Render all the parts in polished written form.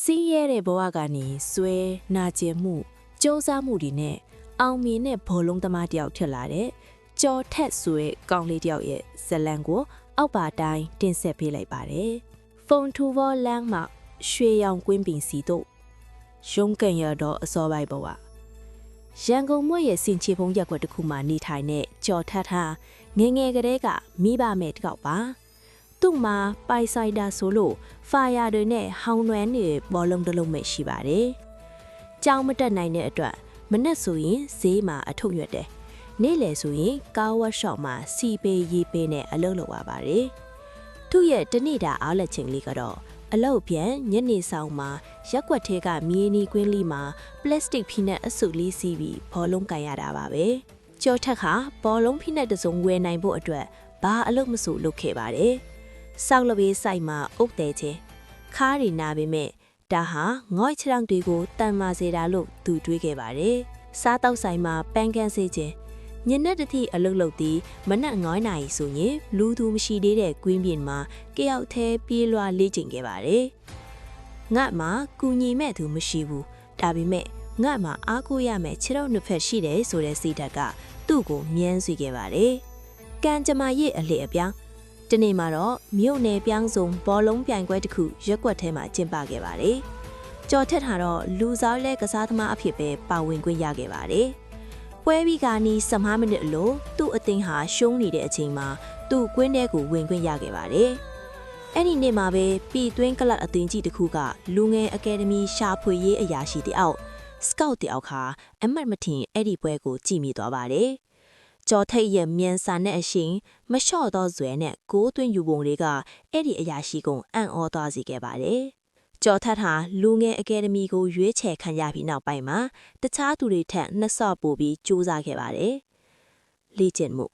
ဆင်းရဲတဲ့ဘဝကနေဆွဲနာကျင်မှုစ조사မှုတွေနဲ့အောင်မြင်တဲ့ဘောလုံးသမားတယောက်ဖြစ်လာတဲ့ကြော်ထက်ဆွဲကောင်းလေးတယောက်ရဲ့ဇလံကိုအောက်ပါတိုင်းတင်ဆက်ပေးလိုက်ပါတယ်။ဖုန်ထူဘောလမ်းမှာရွှေရောင်ကွင်းပင်စီတို့ရုံးကန်ရတော့အစောပိုင်းဘဝရန်ကုန်မြို့ရဲ့စင်ချေဖုံးရက်ွက်တစ်ခုမှာနေထိုင်တဲ့ကြော်ထက်ဟာငယ်ငယ်ကတည်းကမိဘမဲ့တကောက်ပါသူ့မှာပိုင်ဆိုင်တာဆိုလို့ဖာယာတွေနဲ့ဟောင်းနွမ်းတွေဘောလုံးတစ်လုံးမဲ့ရှိပါတယ်။ကြောင်မတက်နိုင်တဲ့အတွက်မနဲ့ဆိုရင်ဈေးမှာအထုတ်ရွက်တယ်။နေ့လယ်ဆိုရင်ကားဝက်ရှော့မှာစီပေးရေးပေးနဲ့အလုပ်လုပ်ရပါတယ်။သူ့ရဲ့တနေ့တာအားလက်ချိန်လေးကတော့အလုပ်ပြန်ညနေဆောင်မှာရက်ွက်ထဲကမြေနီကွင်းလေးမှာပလတ်စတစ်ဖိနပ်အစုလေးစီးပြီးဘောလုံးကန်ရတာပါပဲ။ကြော်ထက်ကဘောလုံးဖိနပ်တစ်စုံဝယ်နိုင်ဖို့အတွက်ဘာအလုပ်မဆိုလုပ်ခဲ့ပါတယ်။ဆောက်လက်ပေးဆိုင်မှာအုပ်တဲချင်းခါးရီနာပေမဲ့ဒါဟာငေါ့ချောင်းတွေကိုတန်မာစေတာလို့သူတွေးခဲ့ပါတယ်။စားတောက်ဆိုင်မှာပန်းကန်းစေခြင်းညနေတတိအလုပ်လုပ်သည်မနက်9 နာရီဆိုရင်လူသူမရှိသေးတဲ့ကွင်းပြင်မှာတယောက်သေးပြေးလွှာလေ့ကျင့်ခဲ့ပါတယ်။ငါ့မှာကူညီမဲ့သူမရှိဘူး။ဒါပေမဲ့ငါ့မှာအားကိုးရမယ်ခြေထောက်နှစ်ဖက်ရှိတယ်ဆိုတဲ့စိတ်ဓာတ်ကသူ့ကိုမြန်းစေခဲ့ပါတယ်။ကံကြမ္မာရဲ့အလှအပြောင်းတနေ့မှာတော့မြို့နယ်ပြောင်းစုံဘောလုံးပြိုင်ပွဲတစ်ခုရက်ွက်ထဲမှာကျင်းပခဲ့ပါတယ်။ကြော်ထက်ထားတော့လူစားလဲကစားသမားအဖြစ်ပဲပါဝင်ခွင့်ရခဲ့ပါတယ်။ပွဲပြီးကနီး15မိနစ်အလိုသူ့အသင်းဟာရှုံးနေတဲ့အချိန်မှာသူ့ကွင်းထဲကိုဝင်ခွင့်ရခဲ့ပါတယ်။အဲ့ဒီနေ့မှာပဲပြည်တွင်းကလပ်အသင်းကြီးတစ်ခုကလူငယ်အကယ်ဒမီရှာဖွေရေးအရာရှိတယောက်စကောက်တယောက်ခါအမတ်မထင်အဲ့ဒီပွဲကိုကြည့်မိသွားပါတယ်။ကြော်ထိတ်ရဲ့မြန်ဆန်တဲ့အရှင်မလျှော့သောဇွဲနဲ့ကိုးသွင်းယူပုံတွေကအဲ့ဒီအရာရှိကအံ့ဩသွားစေခဲ့ပါတယ်။ကြော်ထက်ဟာလူငယ်အကယ်ဒမီကိုရွေးချယ်ခံရပြီးနောက်ပိုင်းမှာတခြားသူတွေထက်နှစ်ဆပိုပြီးစူးစမ်းခဲ့ပါတယ်။လေ့ကျင့်မှု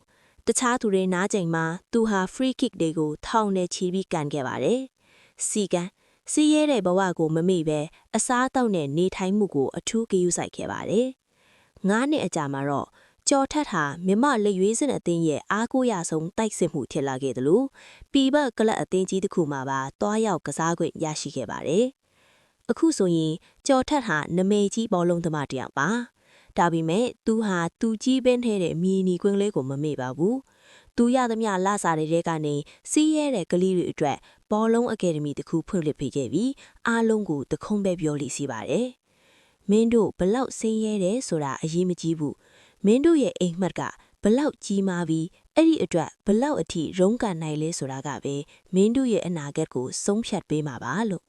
တခြားသူတွေနားကျင်မှာသူဟာ free kick တွေကိုထောင်နဲ့ချီပြီးကန်ခဲ့ပါတယ်။စီရဲတဲ့ဘဝကိုမမေ့ပဲအစားအသောက်နဲ့နေထိုင်မှုကိုအထူးဂရုစိုက်ခဲ့ပါတယ်။9 နှစ်အကြာမှာတော့ကြော်ထက်ဟာမြမလက်ရွေးစင်အသင်းရဲ့အားကိုးရဆုံးတိုက်စစ်မှုဖြစ်လာခဲ့တယ်လို့ပြည်ပကလပ်အသင်းကြီးတစ်ခုမှာပါတွားရောက်ကစားခွင့်ရရှိခဲ့ပါတယ်။အခုဆိုရင်ကြော်ထက်ဟာနမေကြီးဘောလုံးသမားတစ်ယောက်ပါ။ဒါပေမဲ့သူဟာသူကြီးပင်းထဲတဲ့မြေနီကွင်းလေးကိုမမေ့ပါဘူး။သူရသမျှလစားတဲ့ကနေစီးရဲတဲ့ကလေးတွေအတွက်ဘောလုံးအကယ်ဒမီတစ်ခုဖွင့်လှစ်ပေးခဲ့ပြီးအားလုံးကိုတခုံးပဲပြောလိစီပါတယ်။မင်းတို့ဘလောက်ဆင်းရဲတယ်ဆိုတာအရေးမကြီးဘူး။မင်းတို့ရဲ့အိမ်မှတ်ကဘလောက်ကြီးမားပြီးအဲ့ဒီအတွက်ဘလောက်အထိရုန်းကန်နိုင်လဲဆိုတာကပဲမင်းတို့ရဲ့အနာဂတ်ကိုဆုံးဖြတ်ပေးမှာပါလို့